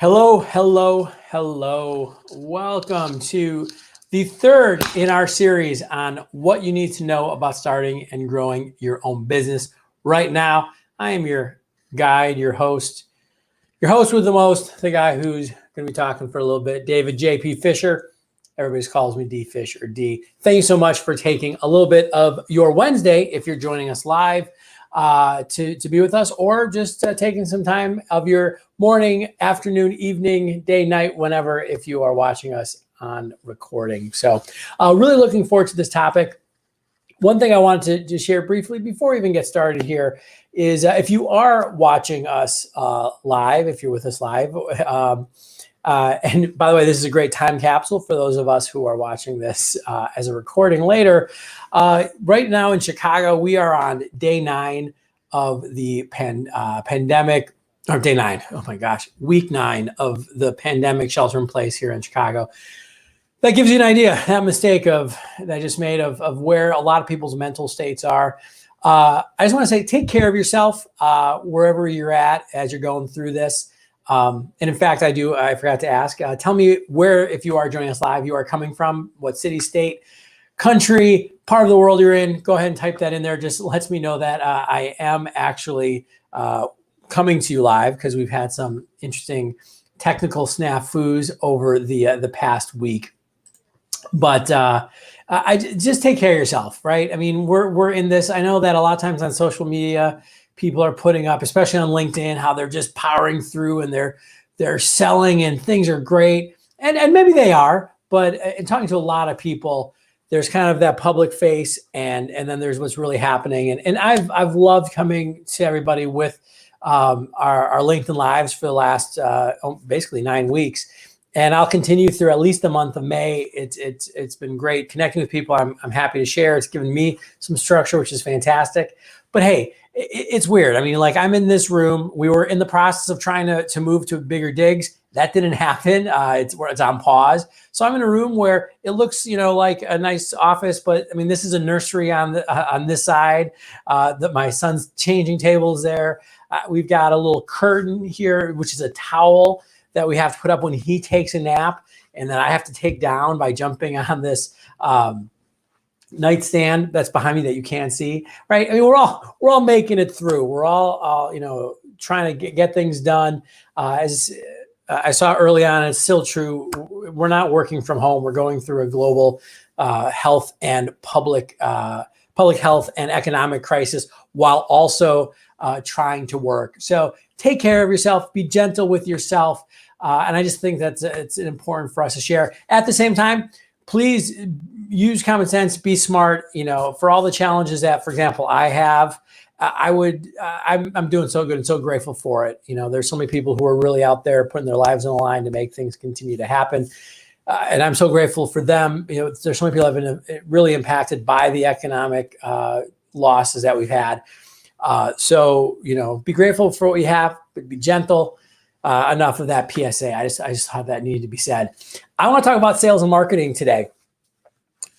Hello, hello, hello. Welcome to the third in our series on what you need to know about starting and growing your own business. Right now, I am your guide, your host with the most, the guy who's going to be talking for a little bit, David J.P. Fisher. Everybody calls me D Fish or D. Thank you so much for taking a little bit of your Wednesday, if you're joining us live, to be with us, or just taking some time of your morning, afternoon, evening, day, night, whenever, if you are watching us on recording. So really looking forward to this topic. One thing I wanted to share briefly before we even get started here is if you are watching us live, if you're with us live, and by the way, this is a great time capsule for those of us who are watching this as a recording later. Right now in Chicago, we are on day 9 of the pandemic, or day 9, oh my gosh, week 9 of the pandemic shelter in place here in Chicago. That gives you an idea, that mistake that I just made of where a lot of people's mental states are. I just want to say, take care of yourself wherever you're at as you're going through this. And in fact, I forgot to ask, tell me where, if you are joining us live, you are coming from, what city, state, country, part of the world you're in. Go ahead and type that in there. Just lets me know that I am actually coming to you live, because we've had some interesting technical snafus over the past week. But I just take care of yourself, right? I mean, we're in this. I know that a lot of times on social media, people are putting up, especially on LinkedIn, how they're just powering through and they're selling and things are great. And maybe they are, but in talking to a lot of people, there's kind of that public face and then there's what's really happening. And I've loved coming to everybody with our LinkedIn Lives for the last basically 9 weeks. And I'll continue through at least the month of May. It's been great connecting with people. I'm happy to share. It's given me some structure, which is fantastic. But hey, it's weird. I mean, like, I'm in this room. We were in the process of trying to move to bigger digs. That didn't happen. It's on pause. So I'm in a room where it looks, like a nice office, but I mean, this is a nursery on this side. That my son's changing tables there. We've got a little curtain here, which is a towel that we have to put up when he takes a nap, and then I have to take down by jumping on this nightstand that's behind me that you can't see, right? I mean, we're all making it through. We're all trying to get things done. As I saw early on, it's still true. We're not working from home. We're going through a global health and public health and economic crisis, while also trying to work. So take care of yourself. Be gentle with yourself. And I just think it's important for us to share. At the same time, please use common sense, be smart, for all the challenges that, for example, I have. I'm doing so good and so grateful for it. There's so many people who are really out there putting their lives on the line to make things continue to happen. And I'm so grateful for them. There's so many people who have been really impacted by the economic losses that we've had. So be grateful for what you have, but be gentle. Enough of that PSA. I just thought that needed to be said. I want to talk about sales and marketing today.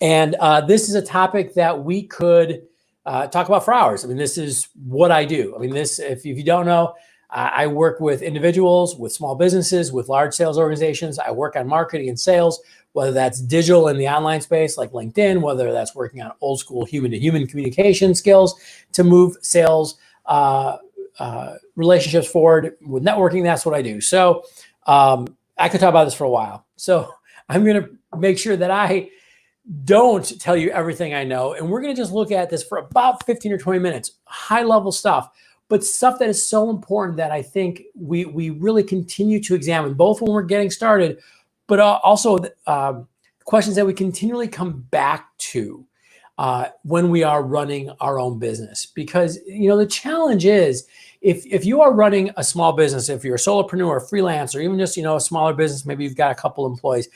And this is a topic that we could talk about for hours. I mean, this is what I do. I mean, if you don't know, I work with individuals, with small businesses, with large sales organizations. I work on marketing and sales, whether that's digital in the online space like LinkedIn, whether that's working on old school human-to-human communication skills to move sales relationships forward with networking. That's what I do. So I could talk about this for a while. So I'm going to make sure that I don't tell you everything I know. And we're going to just look at this for about 15 or 20 minutes, high level stuff, but stuff that is so important that I think we really continue to examine, both when we're getting started, but also questions that we continually come back to when we are running our own business. Because, the challenge is, if you are running a small business, if you're a solopreneur, or freelance, or even just, a smaller business, maybe you've got a couple employees,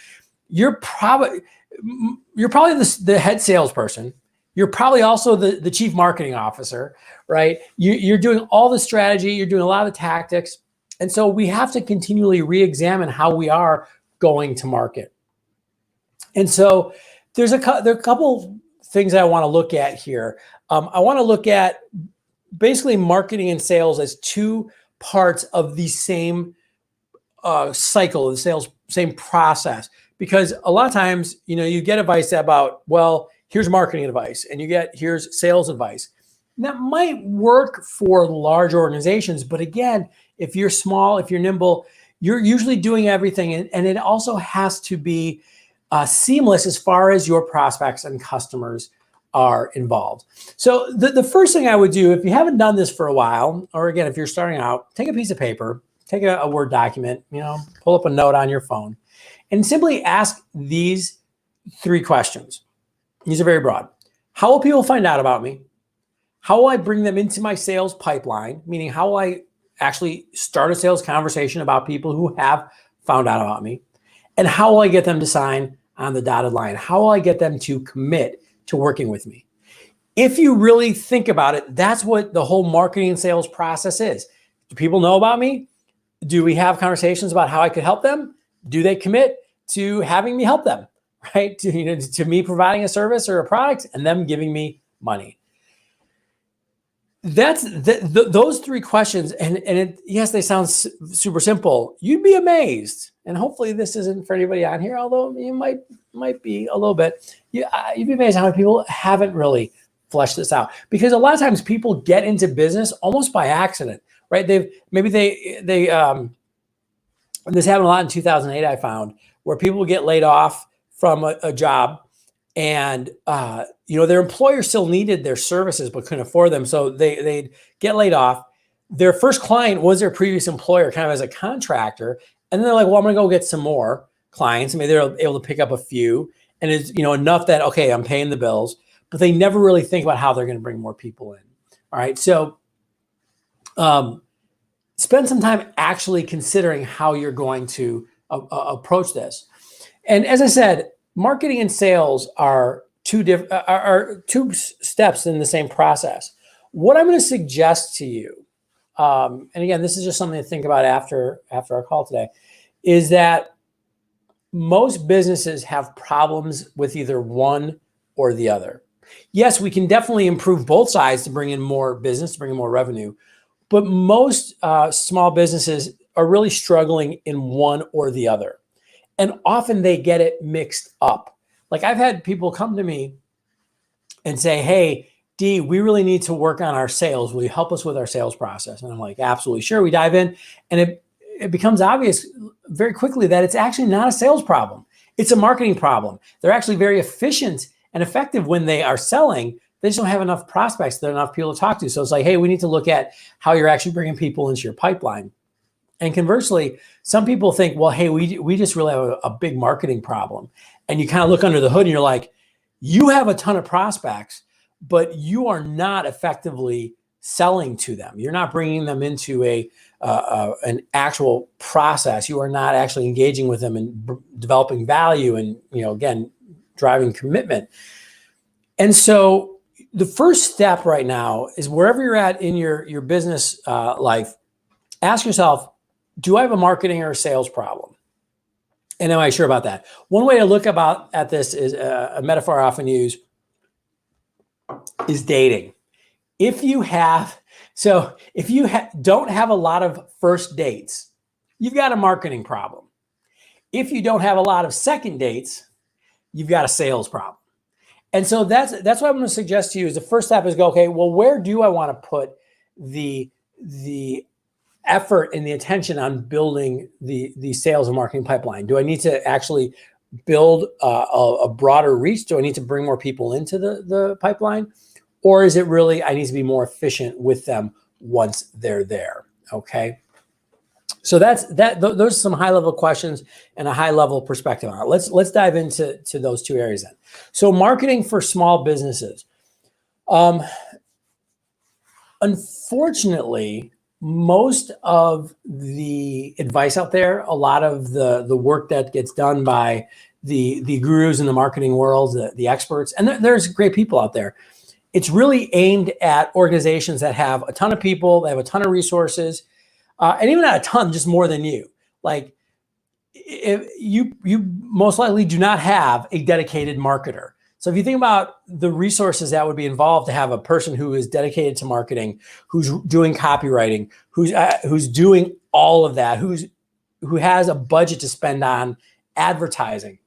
you're probably the head salesperson. You're probably also the chief marketing officer, right? You're doing all the strategy. You're doing a lot of the tactics. And so we have to continually re-examine how we are going to market. And so there are a couple things I want to look at here. I want to look at basically marketing and sales as two parts of the same cycle, the same process. Because a lot of times, you get advice about, well, here's marketing advice, and here's sales advice. And that might work for large organizations, but again, if you're small, if you're nimble, you're usually doing everything, and it also has to be seamless as far as your prospects and customers are involved. So the first thing I would do, if you haven't done this for a while, or again, if you're starting out, take a piece of paper, take a Word document, pull up a note on your phone, and simply ask these 3 questions. These are very broad. How will people find out about me? How will I bring them into my sales pipeline? Meaning, how will I actually start a sales conversation about people who have found out about me? And how will I get them to sign on the dotted line? How will I get them to commit to working with me? If you really think about it, that's what the whole marketing and sales process is. Do people know about me? Do we have conversations about how I could help them? Do they commit to having me help them, right? To me providing a service or a product and them giving me money. That's those 3 questions. And yes, they sound super simple. You'd be amazed. And hopefully this isn't for anybody on here, although you might be a little bit. You'd be amazed how many people haven't really fleshed this out. Because a lot of times people get into business almost by accident, right? This happened a lot in 2008, I found, where people would get laid off from a job, and their employer still needed their services but couldn't afford them, so they'd get laid off. Their first client was their previous employer, kind of as a contractor, and then they're like, well, I'm going to go get some more clients. Maybe they're able to pick up a few, and it's enough that, okay, I'm paying the bills, but they never really think about how they're going to bring more people in. All right, so spend some time actually considering how you're going to approach this. And as I said, marketing and sales are two steps in the same process. What I'm going to suggest to you, and again, this is just something to think about after our call today, is that most businesses have problems with either one or the other. Yes, we can definitely improve both sides to bring in more business, to bring in more revenue, but most small businesses are really struggling in one or the other. And often they get it mixed up. Like, I've had people come to me and say, hey, Dee, we really need to work on our sales. Will you help us with our sales process? And I'm like, absolutely, sure. We dive in, and it becomes obvious very quickly that it's actually not a sales problem. It's a marketing problem. They're actually very efficient and effective when they are selling. They just don't have enough prospects. There are enough people to talk to. So it's like, hey, we need to look at how you're actually bringing people into your pipeline. And conversely, some people think, well, hey, we just really have a big marketing problem. And you kind of look under the hood and you're like, you have a ton of prospects, but you are not effectively selling to them. You're not bringing them into an actual process. You are not actually engaging with them and developing value and, again, driving commitment. And so the first step right now is, wherever you're at in your business life, ask yourself, do I have a marketing or a sales problem? And am I sure about that? One way to look at this is a metaphor I often use is dating. If you don't have a lot of first dates, you've got a marketing problem. If you don't have a lot of second dates, you've got a sales problem. And so that's what I'm going to suggest to you is the first step is go, okay, well, where do I want to put the effort and the attention on building the sales and marketing pipeline? Do I need to actually build a broader reach? Do I need to bring more people into the pipeline? Or is it really, I need to be more efficient with them once they're there? Okay. So those are some high level questions and a high level perspective on it. Let's dive into those 2 areas then. So marketing for small businesses. Unfortunately, most of the advice out there, a lot of the work that gets done by the gurus in the marketing world, the experts, and there's great people out there. It's really aimed at organizations that have a ton of people, they have a ton of resources, and even not a ton, just more than you. Like, if you most likely do not have a dedicated marketer. So if you think about the resources that would be involved to have a person who is dedicated to marketing, who's doing copywriting, who's doing all of that, who's who has a budget to spend on advertising.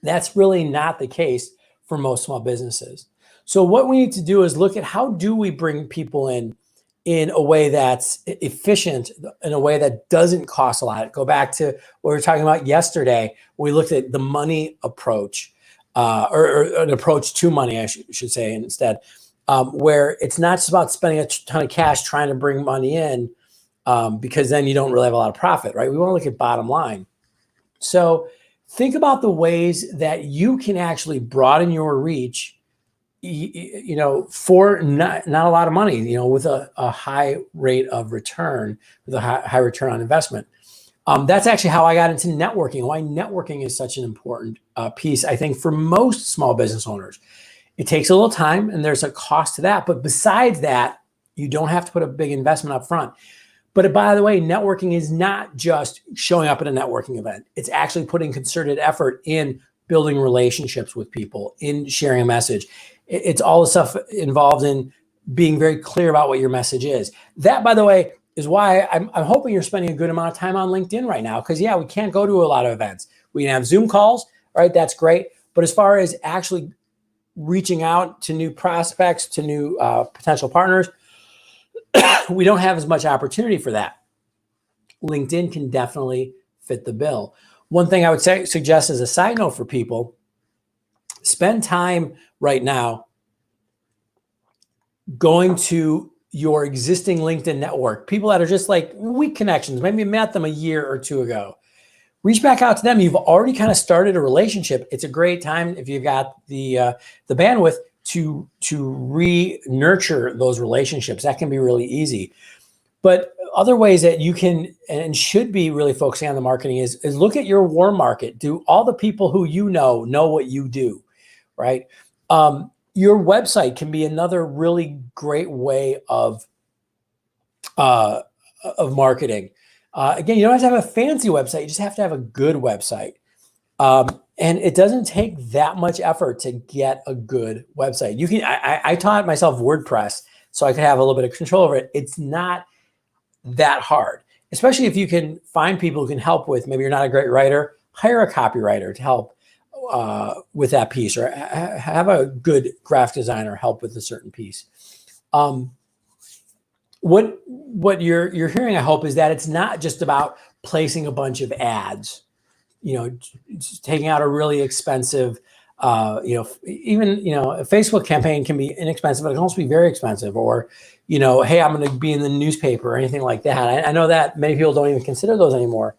That's really not the case for most small businesses. So what we need to do is look at how do we bring people in a way that's efficient, in a way that doesn't cost a lot. Go back to what we were talking about yesterday. We looked at the money approach, or an approach to money, I should say instead, where it's not just about spending a ton of cash trying to bring money in, because then you don't really have a lot of profit, right? We want to look at bottom line. So think about the ways that you can actually broaden your reach, for not a lot of money, with a high rate of return, with a high return on investment. That's actually how I got into networking, why networking is such an important piece, I think, for most small business owners. It takes a little time and there's a cost to that. But besides that, you don't have to put a big investment up front. But by the way, networking is not just showing up at a networking event. It's actually putting concerted effort in building relationships with people, in sharing a message. It's all the stuff involved in being very clear about what your message is. That, by the way, is why I'm hoping you're spending a good amount of time on LinkedIn right now. Because yeah, we can't go to a lot of events. We can have Zoom calls, right? That's great. But as far as actually reaching out to new prospects, to new potential partners, we don't have as much opportunity for that. LinkedIn can definitely fit the bill. One thing I would suggest as a side note for people, spend time right now going to your existing LinkedIn network, people that are just like weak connections, maybe you met them a year or two ago. Reach back out to them. You've already kind of started a relationship. It's a great time if you've got the bandwidth to re-nurture those relationships. That can be really easy. But other ways that you can and should be really focusing on the marketing is look at your warm market. Do all the people who you know what you do, right? Your website can be another really great way of marketing. Again, you don't have to have a fancy website. You just have to have a good website. And it doesn't take that much effort to get a good website. You can. I taught myself WordPress so I could have a little bit of control over it. It's not that hard, especially if you can find people who can help with. Maybe you're not a great writer. Hire a copywriter to help with that piece, or have a good graphic designer help with a certain piece. What you're hearing, I hope, is that it's not just about placing a bunch of ads. Just taking out a really expensive, even a Facebook campaign can be inexpensive, but it can also be very expensive. Or, hey, I'm going to be in the newspaper or anything like that. I know that many people don't even consider those anymore.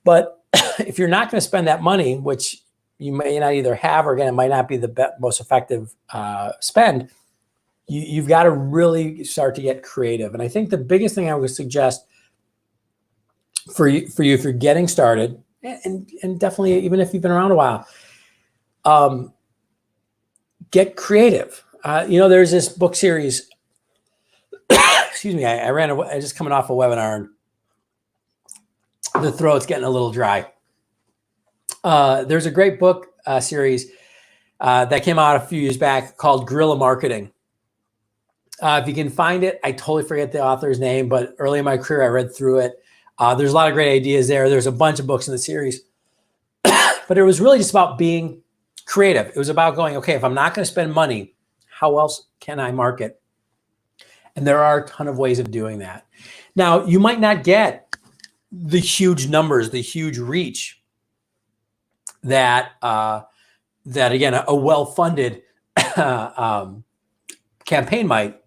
But if you're not going to spend that money, which you may not either have, or again, it might not be the most effective spend, you've got to really start to get creative. And I think the biggest thing I would suggest for you if you're getting started, and definitely even if you've been around a while, get creative. There's this book series. Excuse me. I just coming off a webinar, and the throat's getting a little dry. There's a great book series that came out a few years back called Guerrilla Marketing. If you can find it, I totally forget the author's name, but early in my career, I read through it. There's a lot of great ideas there. There's a bunch of books in the series, but it was really just about being creative. It was about going, okay, if I'm not going to spend money, how else can I market? And there are a ton of ways of doing that. Now, you might not get the huge numbers, the huge reach that again, a well-funded campaign might.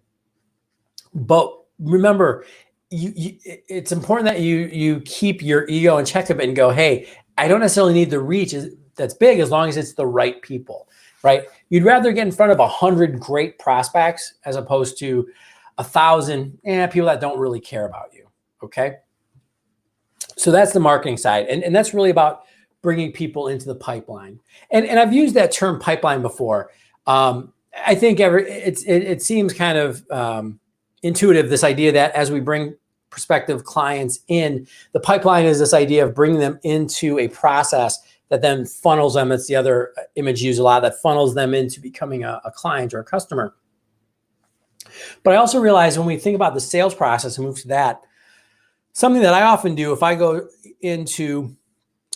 But remember, it's important that you keep your ego in check a bit and go, hey, I don't necessarily need the reach that's big as long as it's the right people, right? You'd rather get in front of 100 great prospects as opposed to 1,000 people that don't really care about you, okay? So that's the marketing side. And that's really about bringing people into the pipeline. And I've used that term pipeline before. I think it seems kind of intuitive, this idea that as we bring prospective clients in, the pipeline is this idea of bringing them into a process that then funnels them. It's the other image used a lot, that funnels them into becoming a client or a customer. But I also realize when we think about the sales process and move to that, something that I often do if I go into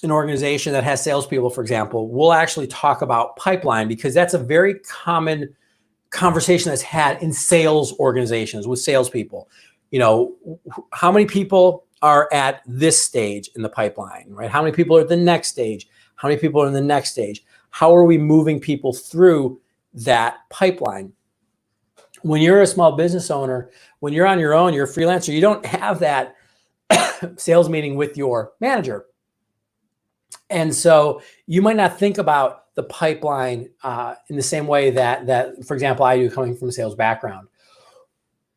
an organization that has salespeople, for example, we'll actually talk about pipeline, because that's a very common conversation that's had in sales organizations with salespeople. How many people are at this stage in the pipeline, right? How many people are at the next stage? How many people are in the next stage? How are we moving people through that pipeline? When you're a small business owner, when you're on your own, you're a freelancer, you don't have that sales meeting with your manager. And so you might not think about the pipeline in the same way that, for example, I do, coming from a sales background.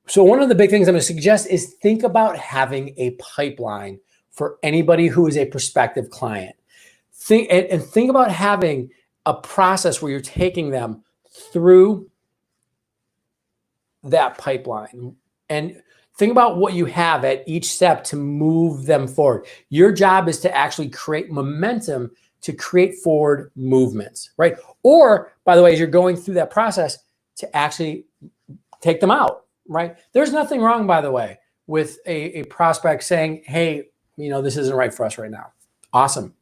So one of the big things I'm going to suggest is think about having a pipeline for anybody who is a prospective client. Think about having a process where you're taking them through that pipeline, and think about what you have at each step to move them forward. Your job is to actually create momentum to create forward movements, right? Or, by the way, as you're going through that process, to actually take them out, right? There's nothing wrong, by the way, with a prospect saying, hey, this isn't right for us right now. Awesome.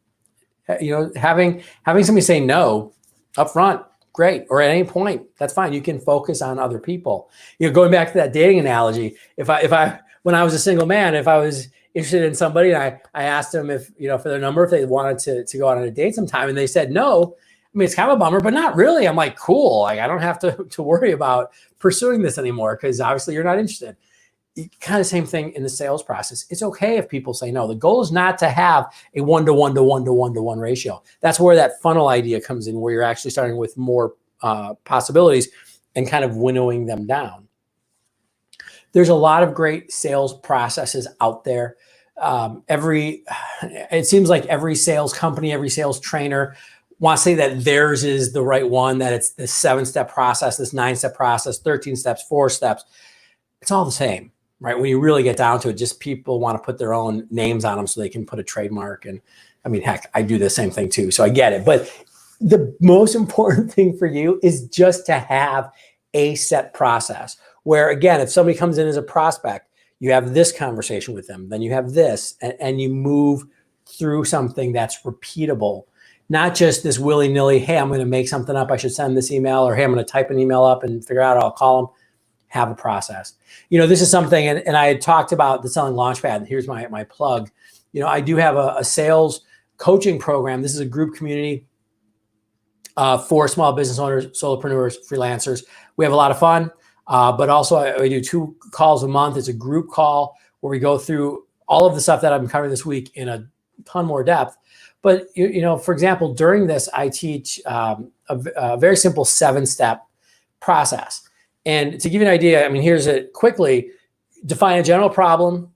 Having somebody say no up front, great. Or at any point, that's fine. You can focus on other people. Going back to that dating analogy, when I was a single man, if I was interested in somebody and I asked them if, for their number, if they wanted to go out on a date sometime, and they said no, I mean, it's kind of a bummer, but not really. I'm like, cool. Like, I don't have to worry about pursuing this anymore, because obviously you're not interested. Kind of same thing in the sales process. It's okay if people say no. The goal is not to have a 1-to-1 ratio. That's where that funnel idea comes in, where you're actually starting with more possibilities and kind of winnowing them down. There's a lot of great sales processes out there. It seems like every sales company, every sales trainer wants to say that theirs is the right one, that it's this 7-step process, this 9-step process, 13 steps, 4 steps. It's all the same. Right? When you really get down to it, just people want to put their own names on them so they can put a trademark. And I mean, heck, I do the same thing too. So I get it. But the most important thing for you is just to have a set process where, again, if somebody comes in as a prospect, you have this conversation with them, then you have this, and you move through something that's repeatable, not just this willy-nilly, hey, I'm going to make something up, I should send this email, or hey, I'm going to type an email up and figure out, I'll call them. Have a process. This is something, and I had talked about the Selling Launchpad. Here's my plug. I do have a sales coaching program. This is a group community for small business owners, solopreneurs, freelancers. We have a lot of fun, but also I do 2 calls a month. It's a group call where we go through all of the stuff that I'm covering this week in a ton more depth. But, for example, during this, I teach a very simple 7-step process. And to give you an idea, I mean, here's it quickly. Define a general problem,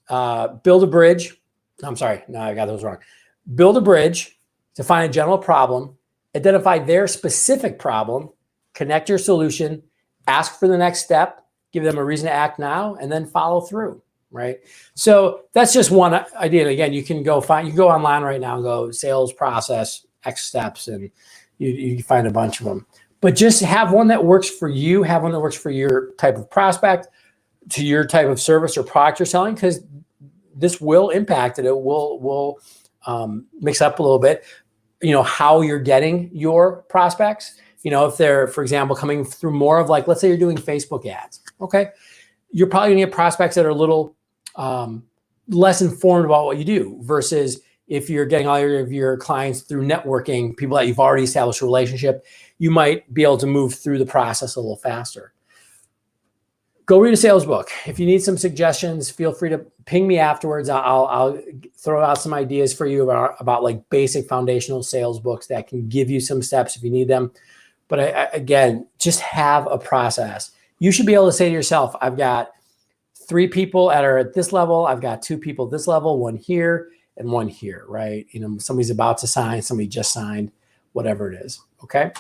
build a bridge. I'm sorry, no, I got those wrong. Build a bridge, define a general problem, identify their specific problem, connect your solution, ask for the next step, give them a reason to act now, and then follow through, right? So that's just one idea. And again, you can go online right now and go sales process, X steps, and you find a bunch of them. But just have one that works for you, have one that works for your type of prospect, to your type of service or product you're selling, because this will impact it. It will mix up a little bit, how you're getting your prospects. If they're, for example, coming through more of, like, let's say you're doing Facebook ads. Okay. You're probably gonna get prospects that are a little less informed about what you do, versus if you're getting all of your clients through networking, people that you've already established a relationship, you might be able to move through the process a little faster. Go read a sales book. If you need some suggestions, feel free to ping me afterwards. I'll throw out some ideas for you about like basic foundational sales books that can give you some steps if you need them. But again, just have a process. You should be able to say to yourself, I've got 3 people that are at this level. I've got 2 people at this level, 1 here and 1 here, right? Somebody's about to sign, somebody just signed, whatever it is, okay?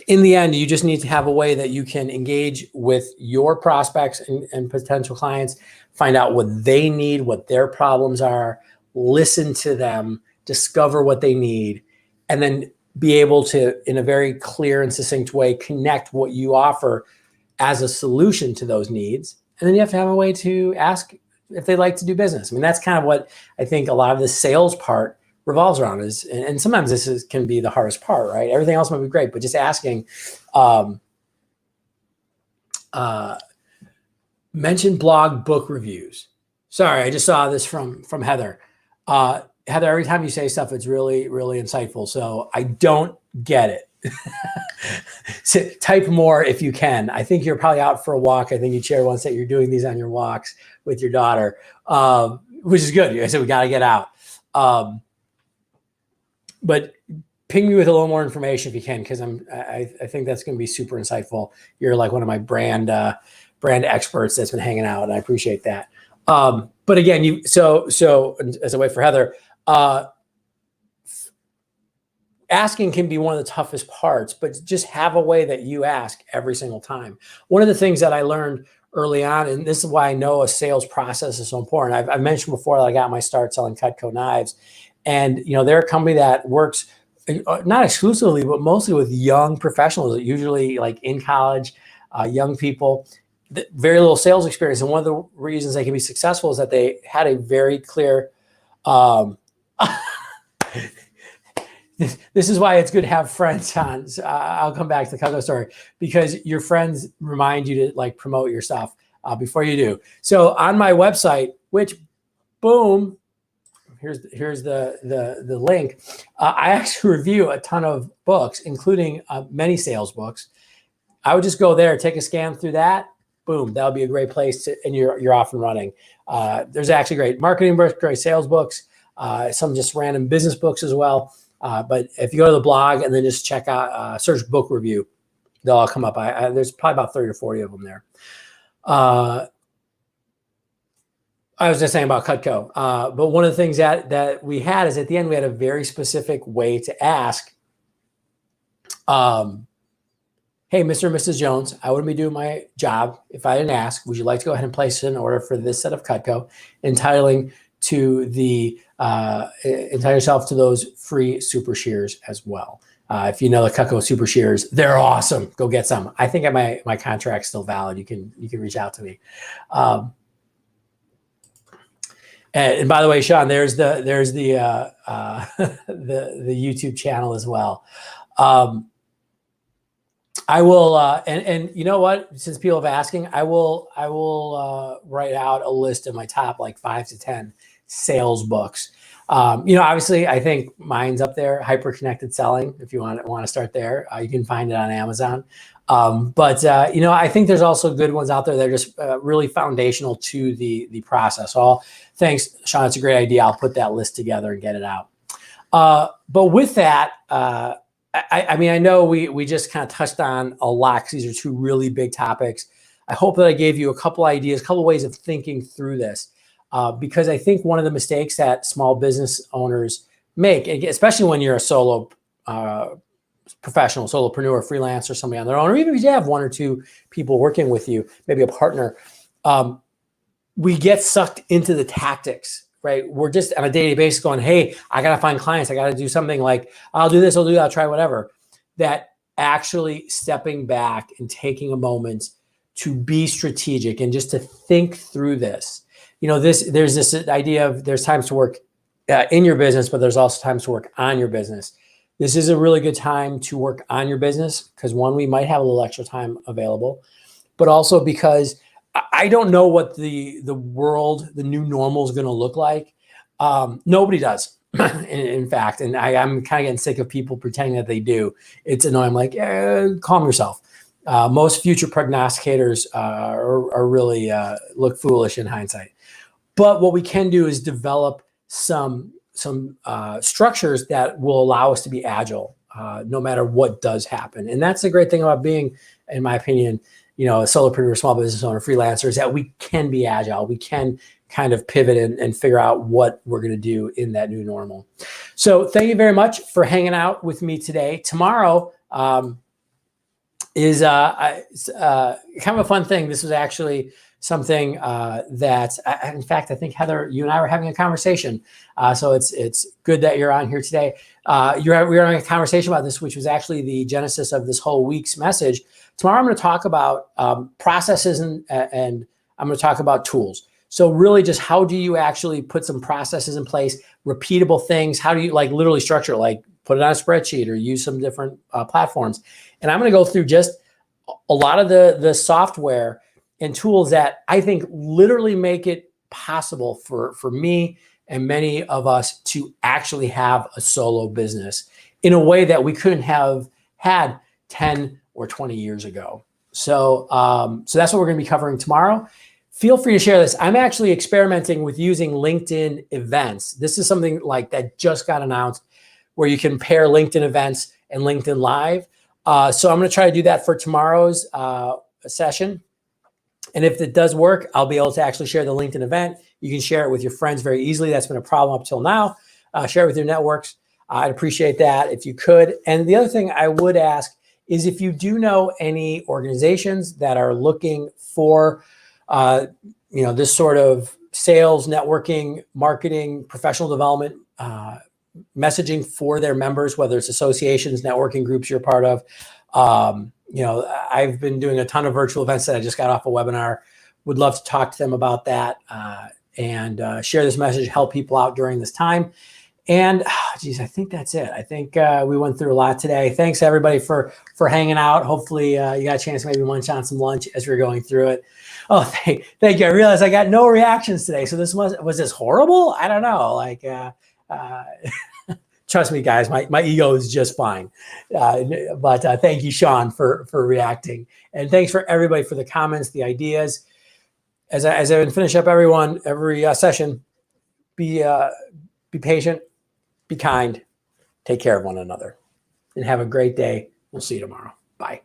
In the end, you just need to have a way that you can engage with your prospects and potential clients, find out what they need, what their problems are, listen to them, discover what they need, and then be able to, in a very clear and succinct way, connect what you offer as a solution to those needs And then you have to have a way to ask if they like to do business. I mean, that's kind of what I think a lot of the sales part revolves around is, and sometimes can be the hardest part, right? Everything else might be great, but just asking, mention blog book reviews. Sorry, I just saw this from Heather. Heather, every time you say stuff, it's really, really insightful. So I don't get it. So type more if you can. I think you're probably out for a walk. I think you shared once that you're doing these on your walks with your daughter, which is good. I said we got to get out. But ping me with a little more information if you can, because I think that's going to be super insightful. You're like one of my brand experts that's been hanging out, and I appreciate that. But again, so as a way for Heather, asking can be one of the toughest parts, but just have a way that you ask every single time. One of the things that I learned early on, and this is why I know a sales process is so important. I've mentioned before that I got my start selling Cutco knives, and they're a company that works not exclusively, but mostly with young professionals, usually like in college, young people, very little sales experience. And one of the reasons they can be successful is that they had a very clear, this is why it's good to have friends on. So I'll come back to the Cutco story, because your friends remind you to like promote your stuff before you do. So on my website, which boom, here's the link. I actually review a ton of books, including many sales books. I would just go there, take a scan through that. Boom, that would be a great place to, and you're off and running. There's actually great marketing books, great sales books, some just random business books as well. But if you go to the blog and then just check out, search book review, they'll all come up. There's probably about 30 or 40 of them there. I was just saying about Cutco, but one of the things that we had is at the end, we had a very specific way to ask, hey, Mr. and Mrs. Jones, I wouldn't be doing my job if I didn't ask, would you like to go ahead and place an order for this set of Cutco, entitle yourself to those free super shears as well. If you know the Cutco super shears, they're awesome. Go get some. I think my contract's still valid. You can reach out to me. And by the way, Sean, there's the the YouTube channel as well. I will, and you know what? Since people have asking, I will write out a list of my top like 5 to 10 sales books. Obviously, I think mine's up there. Hyper Connected Selling. If you want to start there, you can find it on Amazon. But I think there's also good ones out there that are just really foundational to the process. So thanks, Sean. It's a great idea. I'll put that list together and get it out. But with that, I know we just kind of touched on a lot because these are two really big topics. I hope that I gave you a couple ideas, a couple ways of thinking through this, because I think one of the mistakes that small business owners make, especially when you're a solo professional, solopreneur, freelancer, somebody on their own, or even if you have one or two people working with you, maybe a partner, we get sucked into the tactics. Right, we're just on a daily basis going, hey, I got to find clients. I got to do something like, I'll do this, I'll do that, I'll try whatever. That actually stepping back and taking a moment to be strategic and just to think through this. There's this idea of there's times to work in your business, but there's also times to work on your business. This is a really good time to work on your business because one, we might have a little extra time available, but also because I don't know what the world, the new normal is going to look like. Nobody does, in fact. And I'm kind of getting sick of people pretending that they do. It's annoying. I'm like, calm yourself. Most future prognosticators are really look foolish in hindsight. But what we can do is develop some structures that will allow us to be agile, no matter what does happen. And that's the great thing about being, in my opinion, a solopreneur, small business owner, freelancer, is that we can be agile. We can kind of pivot and figure out what we're going to do in that new normal. So thank you very much for hanging out with me today. Tomorrow is kind of a fun thing. This was actually something that, in fact, I think, Heather, you and I were having a conversation. So it's good that you're on here today. We were having a conversation about this, which was actually the genesis of this whole week's message. Tomorrow, I'm going to talk about processes and I'm going to talk about tools. So really just how do you actually put some processes in place, repeatable things? How do you like literally structure, like put it on a spreadsheet or use some different platforms? And I'm going to go through just a lot of the software and tools that I think literally make it possible for me and many of us to actually have a solo business in a way that we couldn't have had 10 or 20 years ago. So, so that's what we're going to be covering tomorrow. Feel free to share this. I'm actually experimenting with using LinkedIn events. This is something like that just got announced where you can pair LinkedIn events and LinkedIn Live. So I'm going to try to do that for tomorrow's session. And if it does work, I'll be able to actually share the LinkedIn event. You can share it with your friends very easily. That's been a problem up till now. Share it with your networks. I'd appreciate that if you could. And the other thing I would ask is if you do know any organizations that are looking for this sort of sales, networking, marketing, professional development, messaging for their members, whether it's associations, networking groups you're part of. I've been doing a ton of virtual events that I just got off a webinar. Would love to talk to them about that and share this message, help people out during this time. And geez, I think that's it. I think we went through a lot today. Thanks everybody for hanging out. Hopefully you got a chance to maybe munch on some lunch as we were going through it. Oh, thank you. I realized I got no reactions today. So was this horrible? I don't know. Like, trust me, guys, my ego is just fine. But thank you, Sean, for reacting. And thanks for everybody for the comments, the ideas. As I finish up every session, be patient, be kind, take care of one another, and have a great day. We'll see you tomorrow. Bye.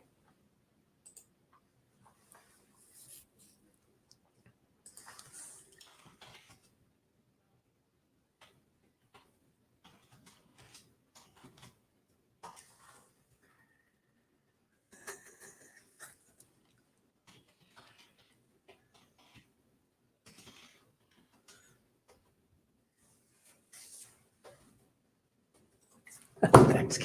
Thanks.